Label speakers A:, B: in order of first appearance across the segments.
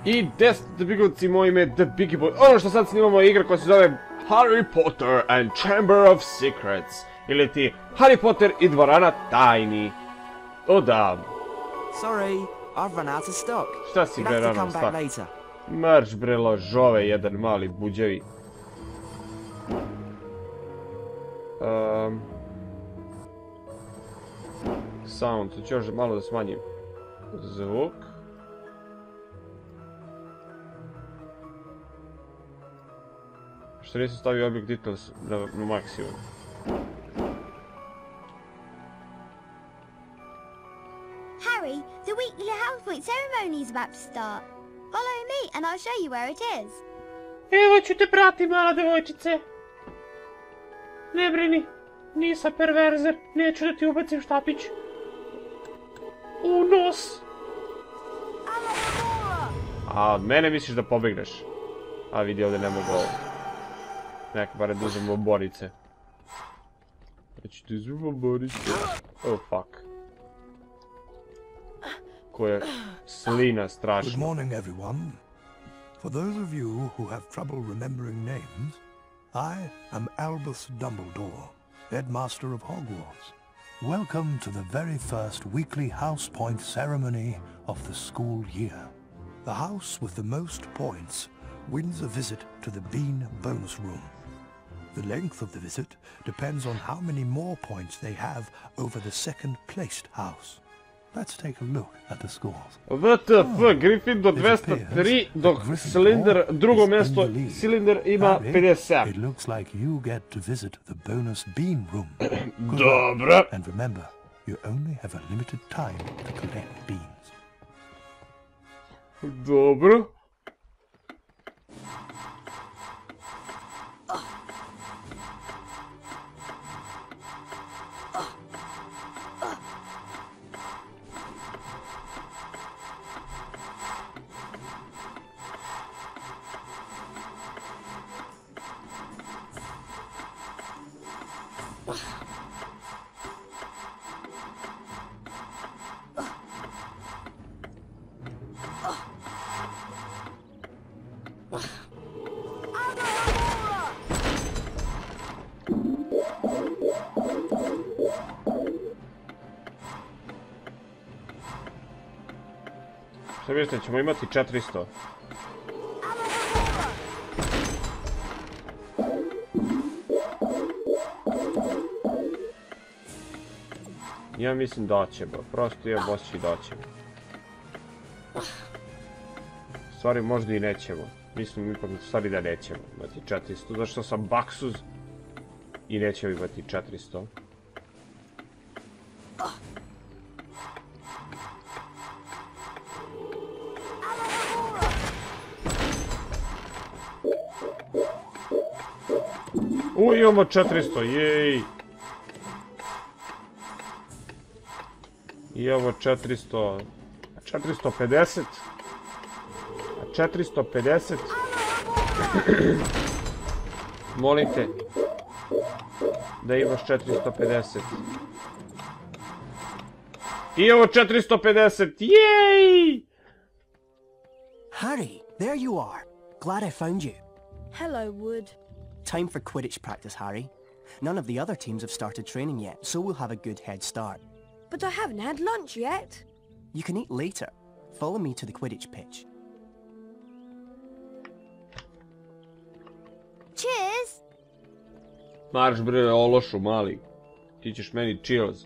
A: I 10 bigovci, moje ime The Biggy Boy. Ono što sad snimamo je igra koja se zove Harry Potter and Chamber of Secrets. Ili ti Harry Potter i dvorana tajni. O da.
B: Sorry, I've run out of stock.
A: Šta si bre rano stock? Marš bre ložove, jedan mali buđevi. Sound, ću još malo da smanjim zvuk. Što nisam stavio object details na maksimum.
C: Harry, the weekly house point ceremony is about to start. Follow me and I'll show you where it is.
D: Evo ću te prati, mala devojčice. Ne brini, nisam perverzer, neću da ti ubacim štapić. U nos!
A: A od mene misliš da pobegneš? A vidi, ovdje ne mogu ovo. Nek, bare da uzmemo borice. Znači da uzmemo borice. Oh fuck. Ko je slina strašna.
E: Good morning everyone. For those of you who have trouble remembering names, I am Albus Dumbledore, headmaster of Hogwarts. Welcome to the very first weekly house point ceremony of the school year. The house with the most points wins a visit to the Bean Bonus Room. The length of the visit depends on how many more points they have over the second placed house. Let's take a look at the scores.
A: WTF, Gryffindor 203, dok Slytherin drugo mjesto, Slytherin ima 57.
E: It looks like you get to visit the bonus bean room.
A: Dobro.
E: And remember, you only have a limited time to collect beans.
A: Dobro. Šta mislite, ćemo imati 400? Ja mislim da ćemo, prosto ja osjećaj da ćemo. U stvari možda i nećemo. Mislim ipak u stvari da nećemo imati 400, zašto sam baksuz i nećemo imati 400. Imamo 400, jej! Imamo 400... 450... 450... Molim te... Da imaš 450... Imamo 450, jej!
B: Harry, there you are. Glad I found you.
F: Hello, Wood.
B: Time for Quidditch practice, Harry. None of the other teams have started training yet, so we'll have a good head start.
F: But I haven't had lunch yet.
B: You can eat later. Follow me to the Quidditch pitch.
C: Cheers!
A: Marš bre, ološu mali. Ti ćeš meni cheers.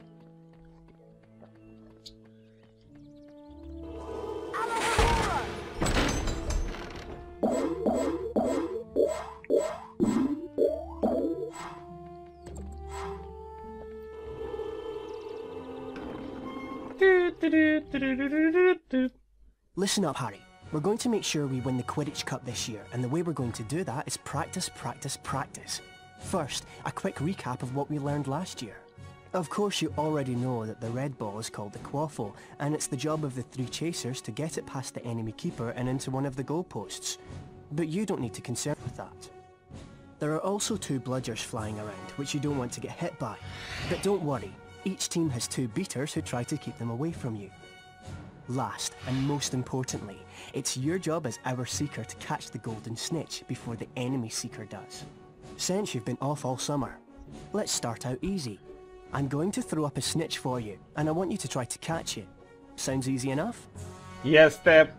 B: Listen up, Harry. We're going to make sure we win the Quidditch Cup this year, and the way we're going to do that is practice, practice, practice. First, a quick recap of what we learned last year. Of course, you already know that the red ball is called the quaffle, and it's the job of the 3 chasers to get it past the enemy keeper and into one of the goalposts. But you don't need to concern with that. There are also 2 bludgers flying around, which you don't want to get hit by. But don't worry, each team has 2 beaters who try to keep them away from you. Last, and most importantly, it's your job as our seeker to catch the golden snitch before the enemy seeker does. Since you've been off all summer, let's start out easy. I'm going to throw up a snitch for you, and I want you to try to catch it. Sounds easy enough?
A: Yes, Step.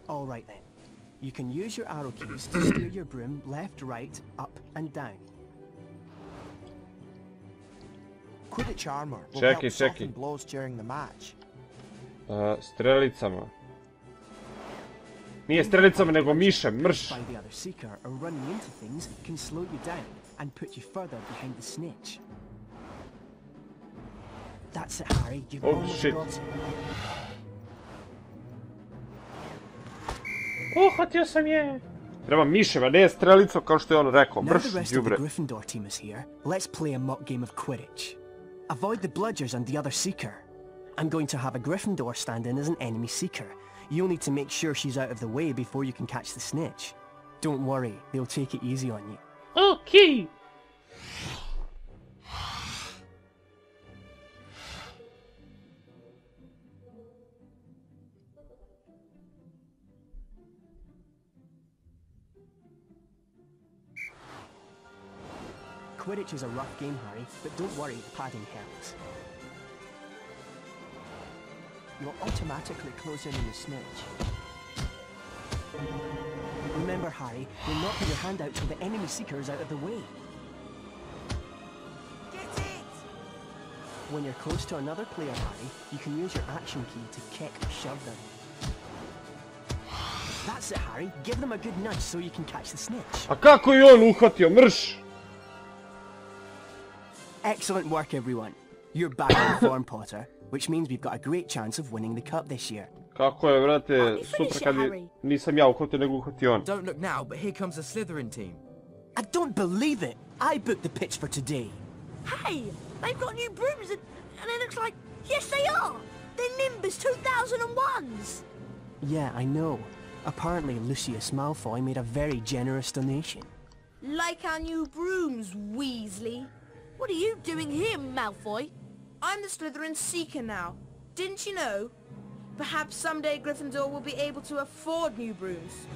B: Alright then. You can use your arrow keys to steer your broom left, right, up and down.
G: Quidditch armor will
A: Čekaj,
G: help soften
A: čekaj.
G: blows during the match.
A: Strelicama. Nije strelicama, nego mišem, mrš.
B: By the other seeker or running into things can slow you down and put you further behind the snitch. That's it, Harry. You've
A: Oh,
B: almost
A: shit.
B: got it.
D: Uhvatio sam je!
A: Treba mišem, a ne strelico kao što je on rekao.
B: Now
A: Mrš,
B: the rest of the
A: đubre.
B: Gryffindor team is here, let's play a mock game of Quidditch. Avoid the bludgers and the other seeker. I'm going to have a Gryffindor stand in as an enemy seeker. You'll need to make sure she's out of the way before you can catch the snitch. Don't worry, they'll take it easy on you.
D: Okej!
B: Quidditch is a rough game, Harry, but don't worry, the padding helps. You'll automatically close in on the snitch. Remember, Harry, you'll not put your hand out till the enemy seeker is out of the way.
G: Get it!
B: When you're close to another player, Harry, you can use your action key to kick or shove them. That's it, Harry. Give them a good nudge so you can catch the snitch.
A: A kako je on uhvatio, mrš?
B: Excellent work, everyone. You're back in form, Potter, which means we've got a great chance of winning the cup this year.
A: Kako je, brate,
F: me
A: super
F: finish it,
A: kad je,
F: Harry.
A: nisam ja uhvatio, nego uhvatio on.
H: Don't look now, but here comes the Slytherin team.
B: I don't believe it! I booked the pitch for today.
F: Hey, they've got new brooms and it looks like... Yes, they are! They're Nimbus 2001s!
B: Yeah, I know. Apparently Lucius Malfoy made a very generous donation.
F: Like our new brooms, Weasley. What are you doing here, Malfoy?
I: I'm the Slytherin Seeker now. Didn't you know? Perhaps someday Gryffindor will be able to afford new brooms.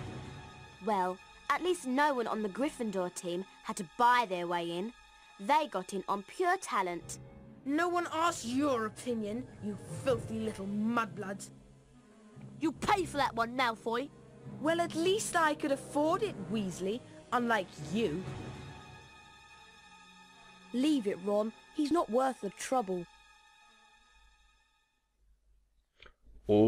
C: Well, at least no one on the Gryffindor team had to buy their way in. They got in on pure talent.
I: No one asked your opinion, you filthy little mudbloods.
F: You pay for that one, Malfoy.
I: Well, at least I could afford it, Weasley, unlike you.
F: Leave it, Ron. He's not worth the trouble.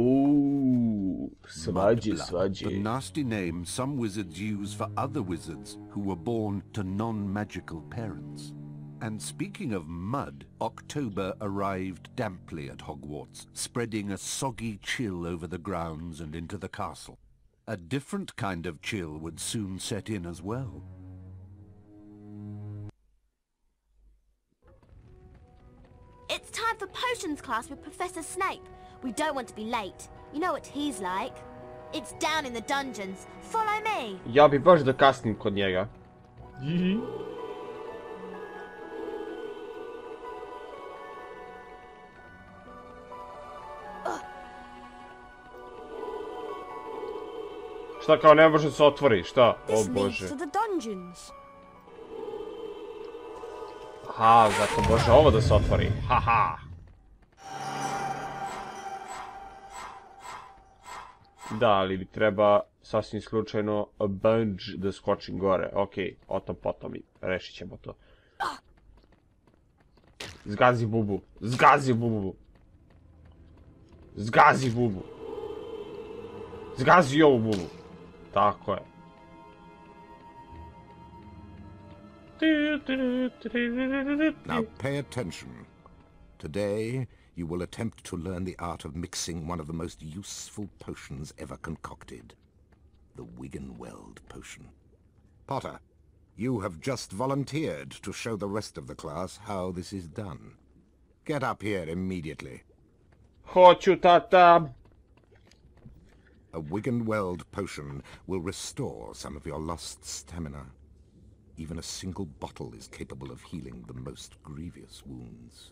A: Ooh, svađi,
J: Mudblood,
A: svađi.
J: the nasty name some wizards use for other wizards who were born to non-magical parents. And speaking of mud, October arrived damply at Hogwarts, spreading a soggy chill over the grounds and into the castle. A different kind of chill would soon set in as well.
C: It's time for potions class with Professor Snape. We don't want to be late. You know what he's like. It's down in the dungeons. Follow me.
A: Ja bi baš da kasnim kod njega. Šta kao ne može se otvori, šta? O
F: This leads
A: bože.
F: to the dungeons.
A: Aha, zato može ovo da se otvori. Haha. Da, ali bi treba sasvim slučajno a bunge da skočim gore. Okej, o tom potom i rešit ćemo to. Zgazi bubu. Zgazi bubu. Zgazi bubu. Zgazi ovu bubu. Tako je.
J: Now pay attention. Today, you will attempt to learn the art of mixing one of the most useful potions ever concocted. The Wiggenweld potion. Potter, you have just volunteered to show the rest of the class how this is done. Get up here immediately.
A: Hoću, tata.
J: A Wiggenweld potion will restore some of your lost stamina. Even a single bottle is capable of healing the most grievous wounds.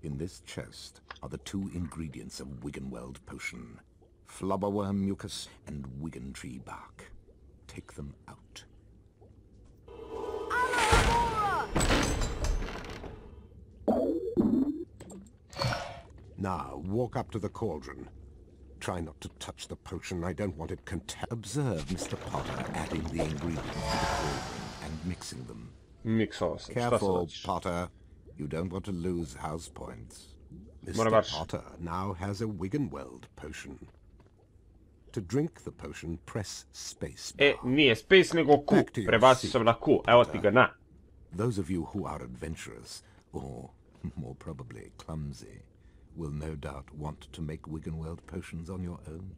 J: In this chest are the 2 ingredients of Wiggenweld potion, flubberworm mucus and wiggen tree bark. Take them out. Now, walk up to the cauldron. Try not to touch the potion. I don't want it Observe Mr. Potter adding the ingredients to the cauldron and mixing them. Careful, Potter. You don't want to lose house points. Mr. Potter now has a Wiggenweld potion. To drink the potion, press space bar.
A: Nije space nego Q. Prebaci sam na Q. Evo ti ga na.
J: Those of you who are adventurous, or more probably clumsy, will no doubt want to make Wiggenweld potions on your own.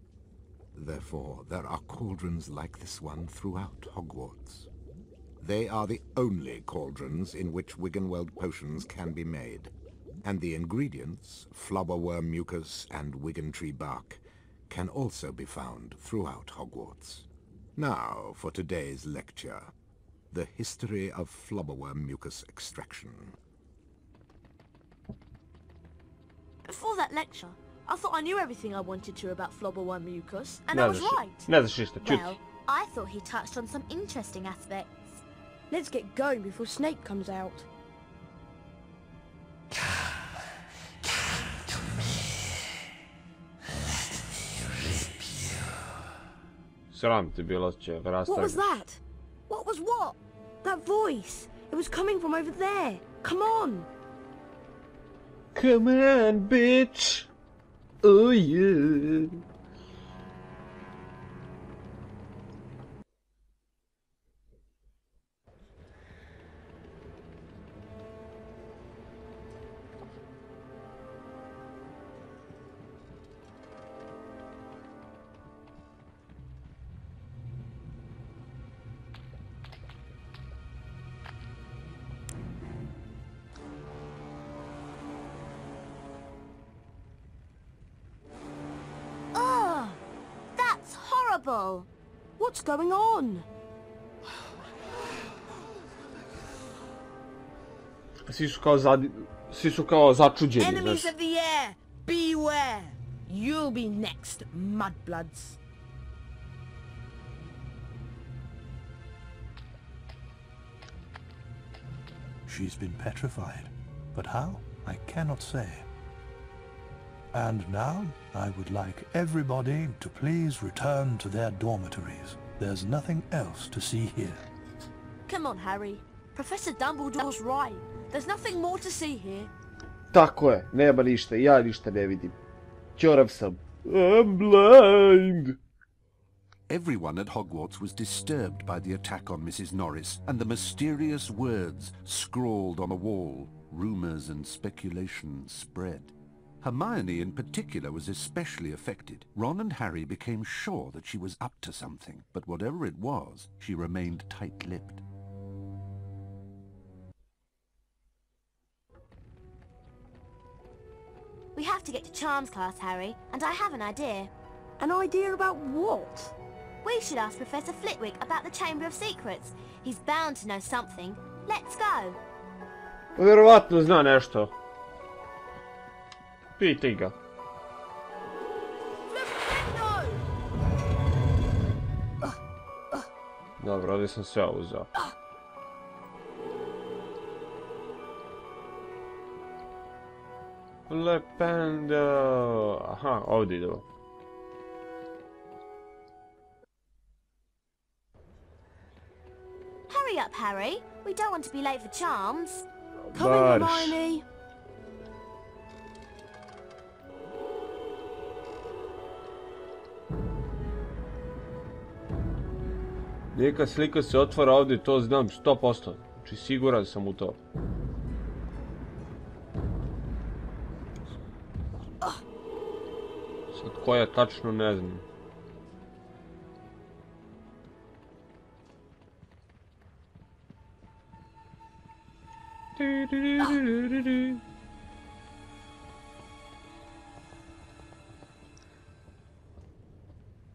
J: Therefore, there are cauldrons like this one throughout Hogwarts. They are the only cauldrons in which Wiggenweld potions can be made, and the ingredients, flubberworm mucus and wiggen tree bark, can also be found throughout Hogwarts. Now for today's lecture, the history of flubberworm mucus extraction.
F: Before that lecture, I thought I knew everything I wanted to about flubberworm mucus, and I was right.
C: Well, I thought he touched on some interesting aspects.
F: Let's get going before Snape comes out. What was that? What was what? That voice. It was coming from over there. Come on.
A: Come on, bitch. Oh yeah.
F: What's going on?
A: Svi su kao začuđeni.
I: Enemies of the air, beware! You'll be next, mudbloods.
E: She's been petrified, but how? I cannot say. And now, I would like everybody to please return to their dormitories. There's nothing else to see here.
F: Come on, Harry. Professor Dumbledore's right. There's nothing more to see here.
A: Tako je, nema ništa, ja ništa ne vidim. Ćorav sam. I'm blind.
J: Everyone at Hogwarts was disturbed by the attack on Mrs. Norris and the mysterious words scrawled on a wall. Rumours and speculation spread. Hermione in particular was especially affected. Ron and Harry became sure that she was up to something, but whatever it was, she remained tight-lipped.
C: We have to get to Charms class, Harry, and I have an idea.
F: An idea about what?
C: We should ask Professor Flitwick about the Chamber of Secrets. He's bound to know something. Let's go.
A: Vjerovatno zna nešto. Pitaj ga. Dobro, ovdje sam sve uzeo. Lependo. Aha, ovdje idemo.
C: Hurry up, Harry. We don't want to be late for Charms.
F: Coming, Hermione.
A: Neka slika se otvara ovdje, to znam 100%. Znači siguran sam u to. Sad koja tačno ne znam.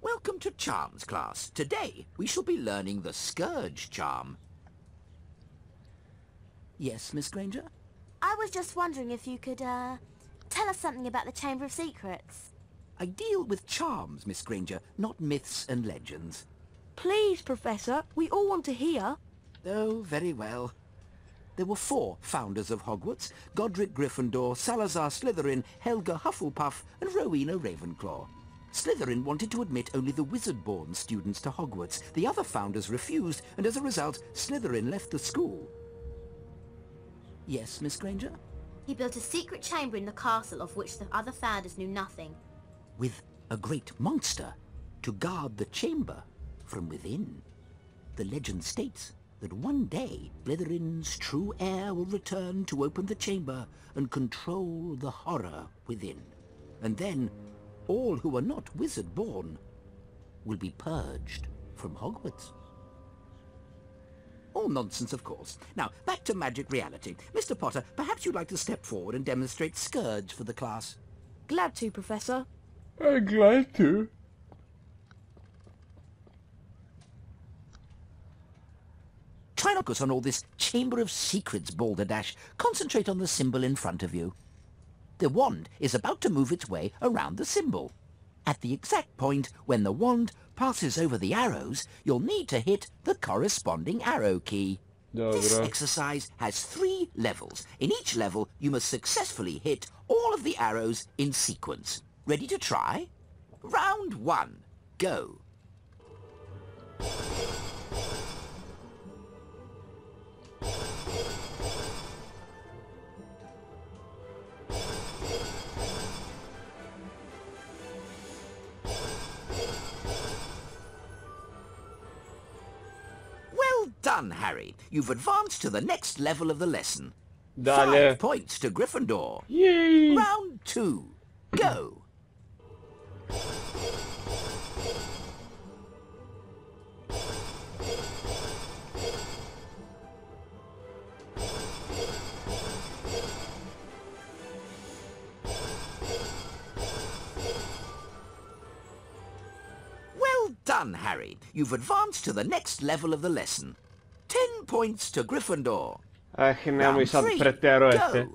K: Welcome to Charms class. Today we shall be learning the Scourge charm. Yes, Miss Granger?
C: I was just wondering if you could, tell us something about the Chamber of Secrets.
K: I deal with charms, Miss Granger, not myths and legends.
F: Please, Professor, we all want to hear.
K: Oh, very well. There were 4 founders of Hogwarts: Godric Gryffindor, Salazar Slytherin, Helga Hufflepuff, and Rowena Ravenclaw. Slytherin wanted to admit only the wizard-born students to Hogwarts. The other founders refused, and as a result, Slytherin left the school. Yes, Miss Granger?
C: He built a secret chamber in the castle of which the other founders knew nothing.
K: With a great monster to guard the chamber from within. The legend states that one day Slytherin's true heir will return to open the chamber and control the horror within. And then all who are not wizard-born will be purged from Hogwarts. All nonsense, of course. Now, back to magic reality. Mr. Potter, perhaps you'd like to step forward and demonstrate Scourge for the class.
F: Glad to, Professor.
A: I'm glad to.
K: Try not to focus on all this Chamber of Secrets balderdash. Concentrate on the symbol in front of you. The wand is about to move its way around the symbol. At the exact point when the wand passes over the arrows, you'll need to hit the corresponding arrow key. This exercise has 3 levels. In each level, you must successfully hit all of the arrows in sequence. Ready to try? Round 1. Go. Well done, Harry. You've advanced to the next level of the lesson. 5 points to Gryffindor.
A: Yay!
K: Round 2. Go. Well done, Harry. You've advanced to the next level of the lesson. 10 points to Gryffindor.
A: Nemoj sad preterujete.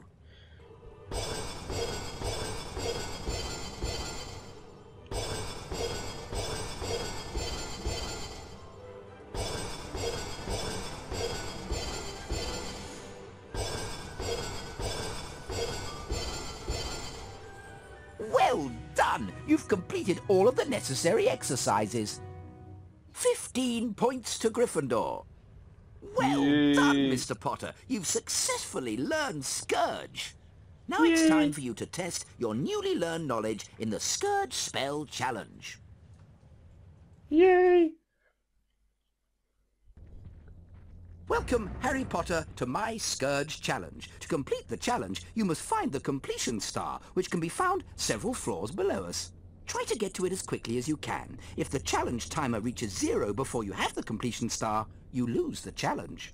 K: Well done! You've completed all of the necessary exercises. 15 points to Gryffindor. Well done, Mr. Potter. You've successfully learned Scourge. Now it's time for you to test your newly learned knowledge in the Scourge Spell Challenge.
A: Yay!
K: Welcome, Harry Potter, to my Scourge Challenge. To complete the challenge, you must find the completion star, which can be found several floors below us. Try to get to it as quickly as you can. If the challenge timer reaches 0 before you have the completion star, you lose the challenge.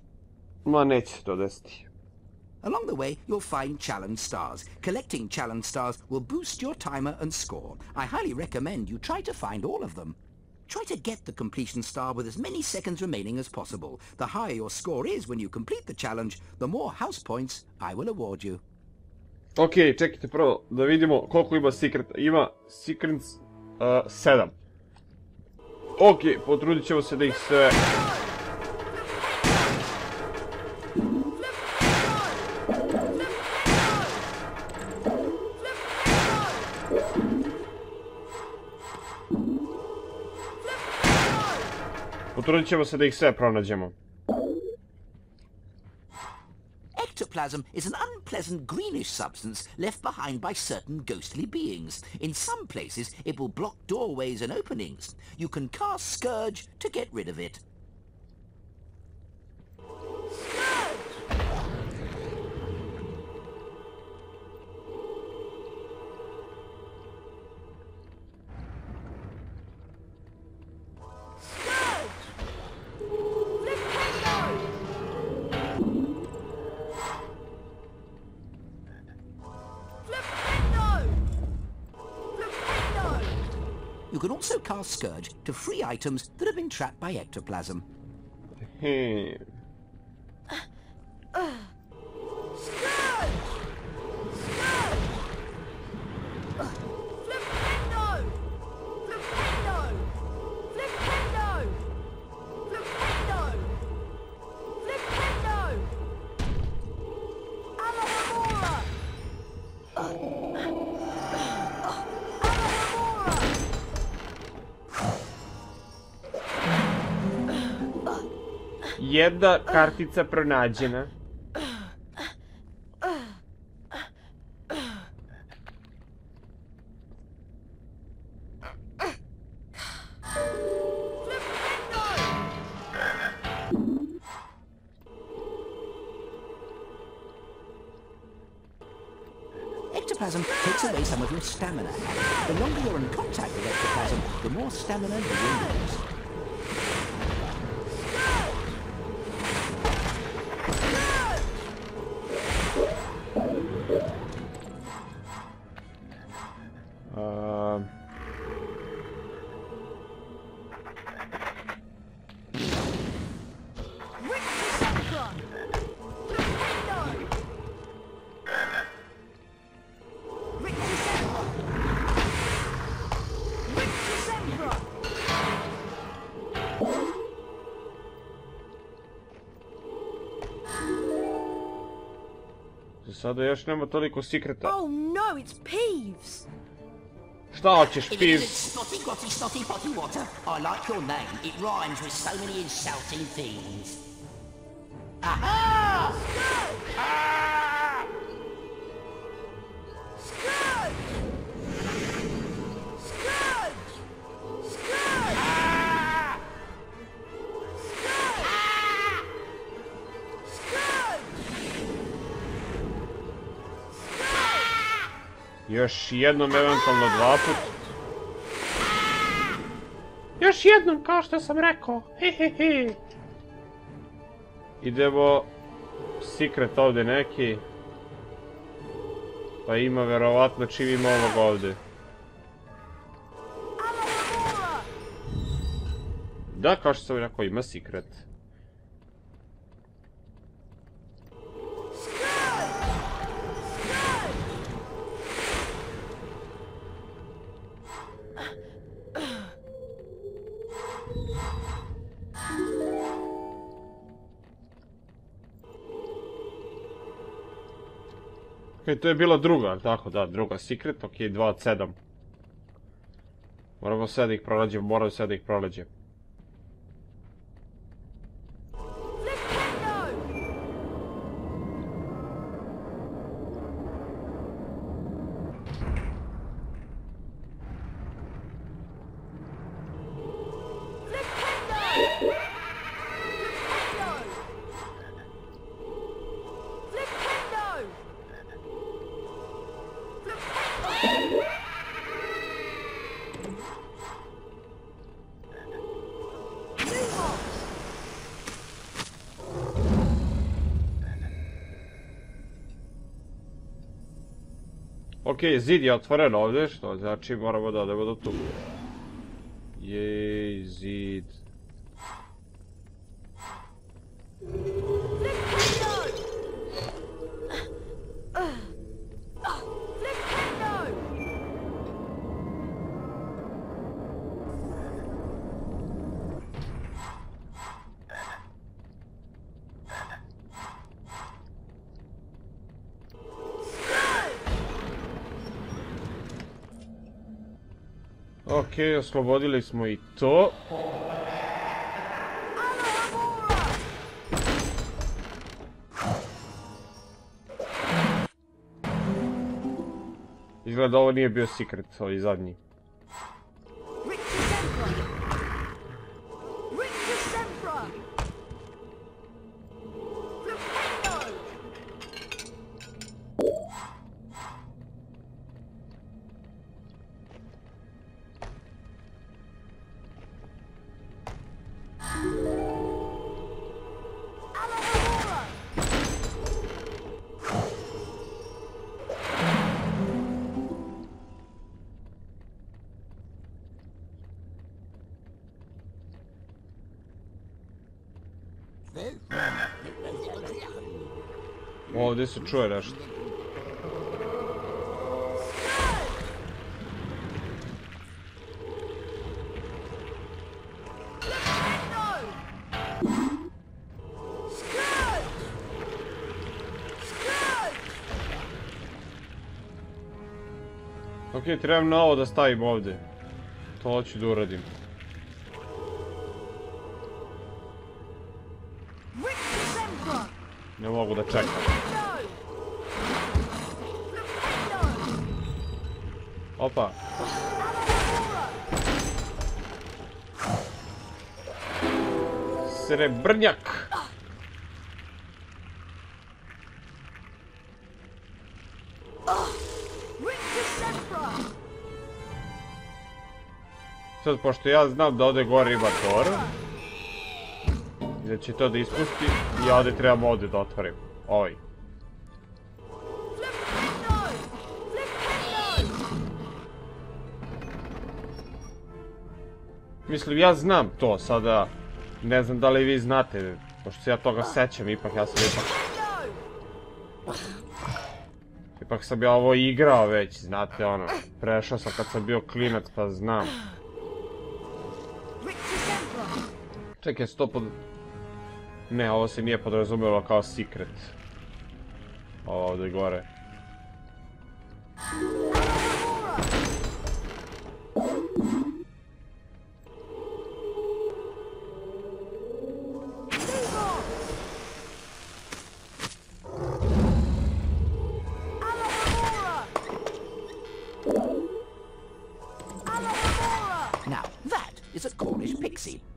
A: Ma neće to desiti.
K: Along the way, you'll find challenge stars. Collecting challenge stars will boost your timer and score. I highly recommend you try to find all of them. Try to get the completion star with as many seconds remaining as possible. The higher your score is when you complete the challenge, the more house points I will award you.
A: Ok, čekajte prvo da vidimo koliko ima secret. Ima secrets 7. Ok, potrudit ćemo se da ih sve... Potrudit ćemo se da ih sve pronađemo.
K: Ectoplasm is an unpleasant greenish substance left behind by certain ghostly beings. In some places, it will block doorways and openings. You can cast Scourge to get rid of it. You can also cast Scourge to free items that have been trapped by ectoplasm.
A: jedna kartica pronađena.
K: Ectoplasm takes away some of your stamina. The longer you're in contact with ectoplasm, the more stamina you will lose.
A: Sada još nema toliko sekreta.
F: Oh no, it's Peeves!
A: Šta hoćeš, Peeves?
K: Snotty, grotty, snotty, potty water. I like your name. It rhymes with so many insulting things. Aha! Ah!
F: Scourge! Scourge! Scourge!
K: Ah!
A: Još jednom, eventualno 2 put.
D: Još jednom, kao što sam rekao. Hehehe.
A: Idemo. Secret ovdje neki. Pa ima verovatno čim ima ovog ovdje. Da, kao što sam rekao, ima secret. Ok, to je bila druga, tako da, druga secret, ok, 2 od 7. Moramo sve da ih pronađem, moram sve da ih pronađem. Ok, zid je otvoren ovdje, što znači moramo da odemo do tu. Jej, zid. Ok, oslobodili smo i to. Izgleda ovo nije bio secret, ovaj zadnji. Ovdje se čuje nešto. Ok, trebam na ovo da stavim ovdje. To hoću da uradim. čekam. Opa. Srebrnjak. Sad, pošto ja znam da ovdje gore ima Thor, i da će to da ispusti, ja ovdje trebam ovdje da otvorim. Ovaj. Mislim, ja znam to, sada ne znam da li vi znate, pošto se ja toga sećam, ipak ja sam ipak sam ja ovo igrao već, znate ono, prešao sam kad sam bio klinac pa znam. Čekaj, ne, ovo se nije podrazumijelo kao secret. Ovo ovdje gore.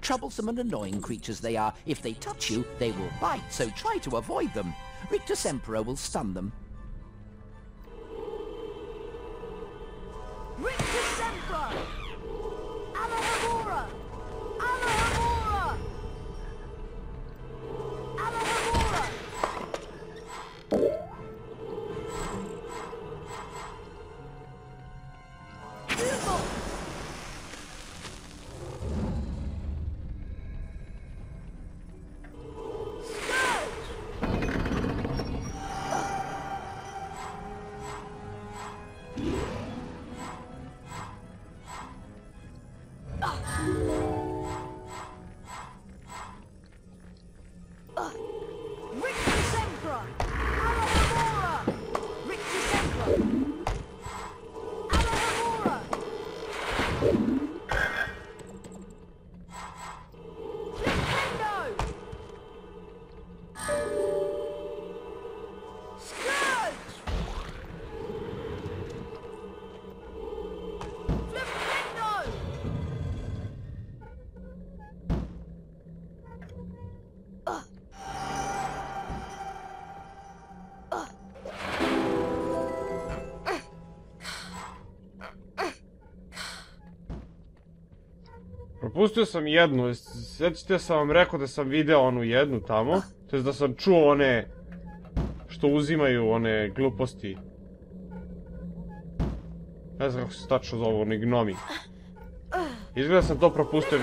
K: Troublesome and annoying creatures they are. If they touch you, they will bite, so try to avoid them. Rictus Emperor will stun them.
F: Rictus Emperor! Alahamora! Alahamora! Alahamora!
A: Propustio sam jednu, sjećate sam vam rekao da sam video onu jednu tamo, to jest da sam čuo one što uzimaju one gluposti. Ne znam kako se tačno zovu, oni gnomi. Izgleda sam to propustio,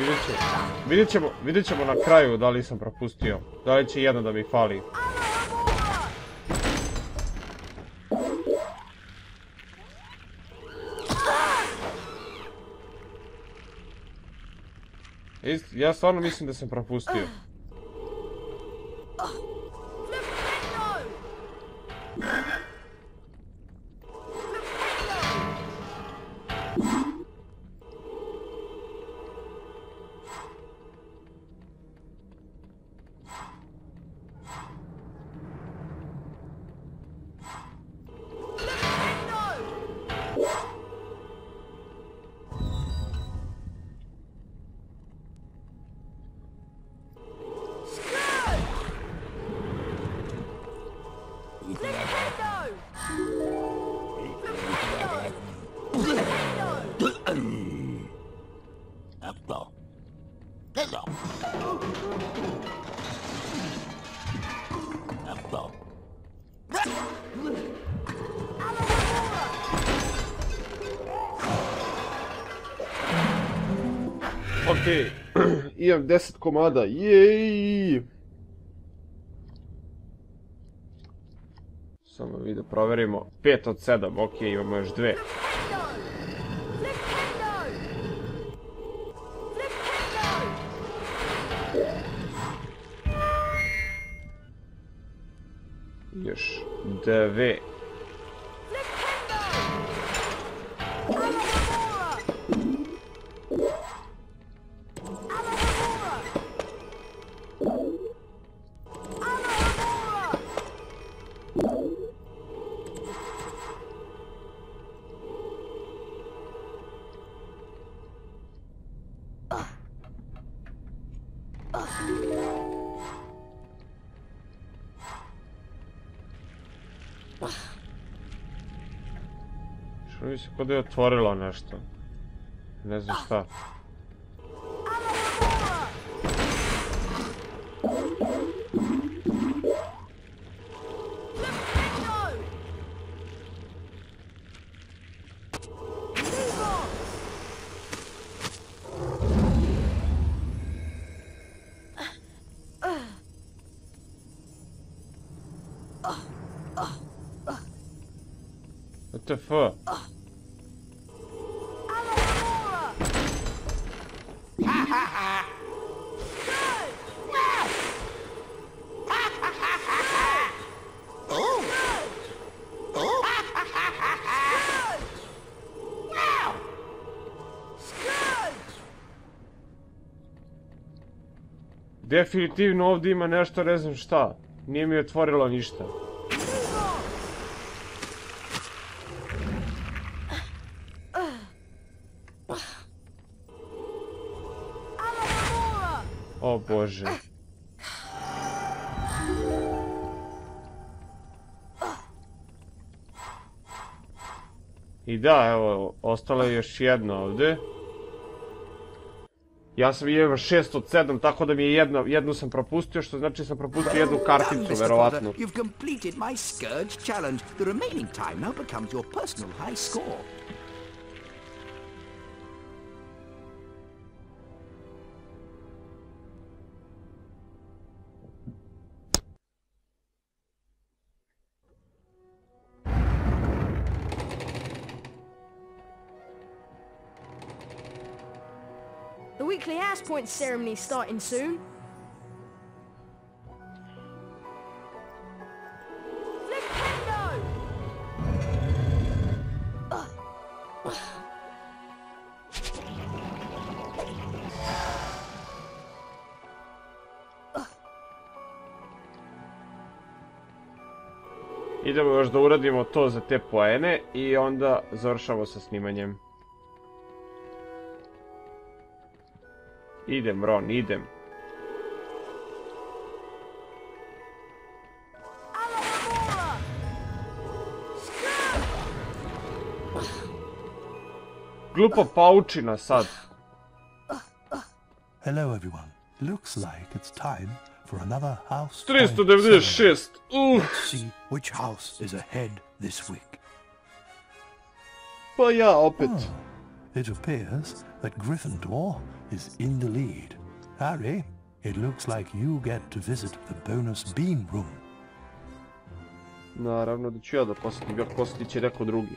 A: vidjet ćemo na kraju da li sam propustio, da li će jedna da mi fali. Ja stvarno mislim da sam propustio. Okej, imam 10 komada, jej! Samo vi da proverimo, 5 od 7, okej, imamo još 2. Još 2. Što mi se kod je otvorilo nešto. Ne znam šta. What the fuck? Definitivno ovdje ima nešto, ne znam šta. Nije mi otvorilo ništa. O Bože. I da, evo, ostala je još jedna ovdje. Ja sam imao 6 od 7, tako da mi je jednu sam propustio, što znači sam propustio jednu karticu, verovatno.
K: You've completed my Scourge challenge. The remaining time now becomes your personal high score.
F: The weekly house point ceremony is starting soon. Flipendo!
A: Idemo još da uradimo to za te poene i onda završamo sa snimanjem. Idem, Ron, idem. Glupa paučina sad.
E: Hello everyone. Looks like it's time for another house.
A: 396.
E: Let's see which house is ahead this week.
A: Pa ja opet.
E: It appears that Gryffindor is in the lead. Harry, it looks like you get to visit the bonus bean room.
A: Naravno da ću ja da posjetim, jer posjetit će neko drugi.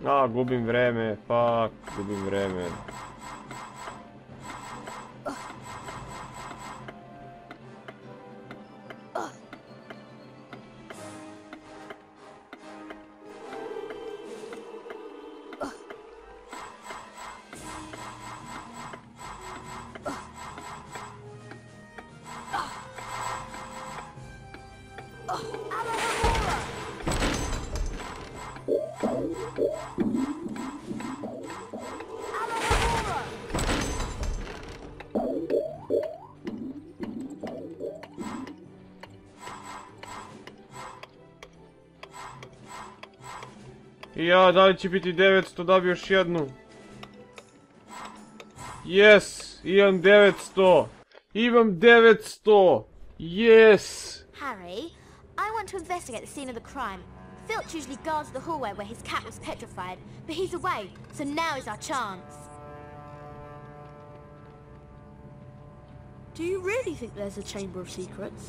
A: A, gubim vreme, fuck, gubim vreme. Ja, da li će biti 900, da bi još jednu. Yes, imam 900. Imam 900. Yes.
C: Harry, I want to investigate the scene of the crime. Filch usually guards the hallway where his cat was petrified, but he's away, so now is our chance.
F: Do you really think there's a Chamber of Secrets?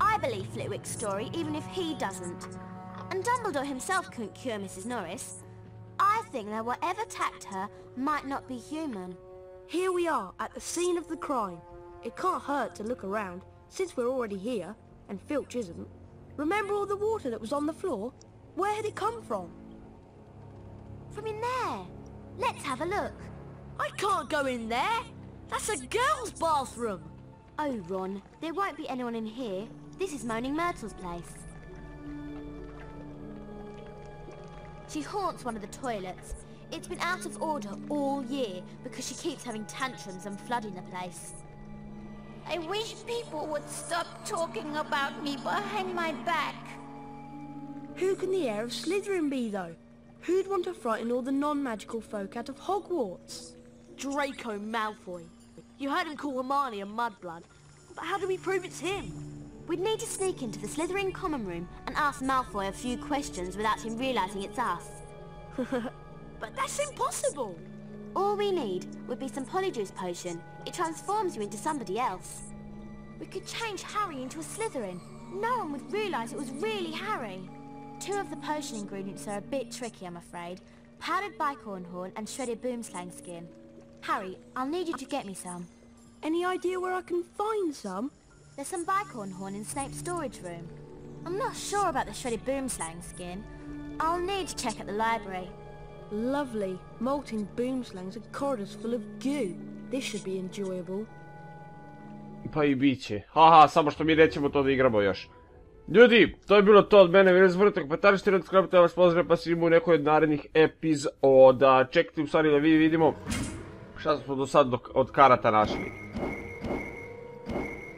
C: I believe Flitwick's story, even if he doesn't. And Dumbledore himself couldn't cure Mrs. Norris. I think that whatever attacked her might not be human.
F: Here we are, at the scene of the crime. It can't hurt to look around, since we're already here, and Filch isn't. Remember all the water that was on the floor? Where had it come from?
C: From in there. Let's have a look.
F: I can't go in there! That's a girl's bathroom!
C: Oh, Ron, there won't be anyone in here. This is Moaning Myrtle's place. She haunts one of the toilets. It's been out of order all year because she keeps having tantrums and flooding the place.
L: I wish people would stop talking about me behind my back.
F: Who can the heir of Slytherin be, though? Who'd want to frighten all the non-magical folk out of Hogwarts?
I: Draco Malfoy. You heard him call Hermione a mudblood. But how do we prove it's him?
C: We'd need to sneak into the Slytherin common room and ask Malfoy a few questions without him realising it's us.
F: But that's impossible!
C: All we need would be some Polyjuice potion. It transforms you into somebody else. We could change Harry into a Slytherin. No one would realise it was really Harry. Two of the potion ingredients are a bit tricky, I'm afraid. Powdered bicorn horn and shredded boomslang skin. Harry, I'll need you to get me some.
F: Any idea where I can find some?
C: There's some bicorn horn in Snape's storage room. I'm not sure about the shredded boomslang skin. I'll need to check at the library.
F: Lovely. Molting boomslangs and corridors full of goo. This should be enjoyable.
A: Pa i bit će. Haha, samo što mi nećemo to da igramo još. Ljudi, to je bilo to od mene. Vi ne zaboravite komentari, štirati, skrapite, vas pozdravim, pa se vidimo u nekoj od narednih epizoda. Čekajte u stvari da vidimo šta smo do sad od karata našli.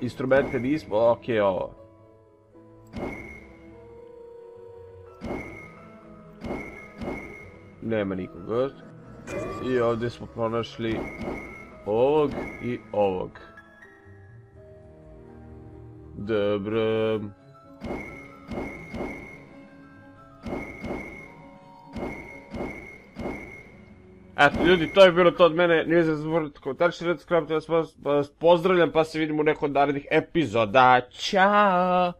A: Instrumente nismo, okej, ovo. Nema nikoga. I ovdje smo pronašli ovog i ovog. Dobro. Eto ljudi, to je bilo to od mene. Nije se zaboravite komentari, štirati, skrapite, vas pozdravljam, pa se vidimo u nekoj od narednih epizoda. Ćao!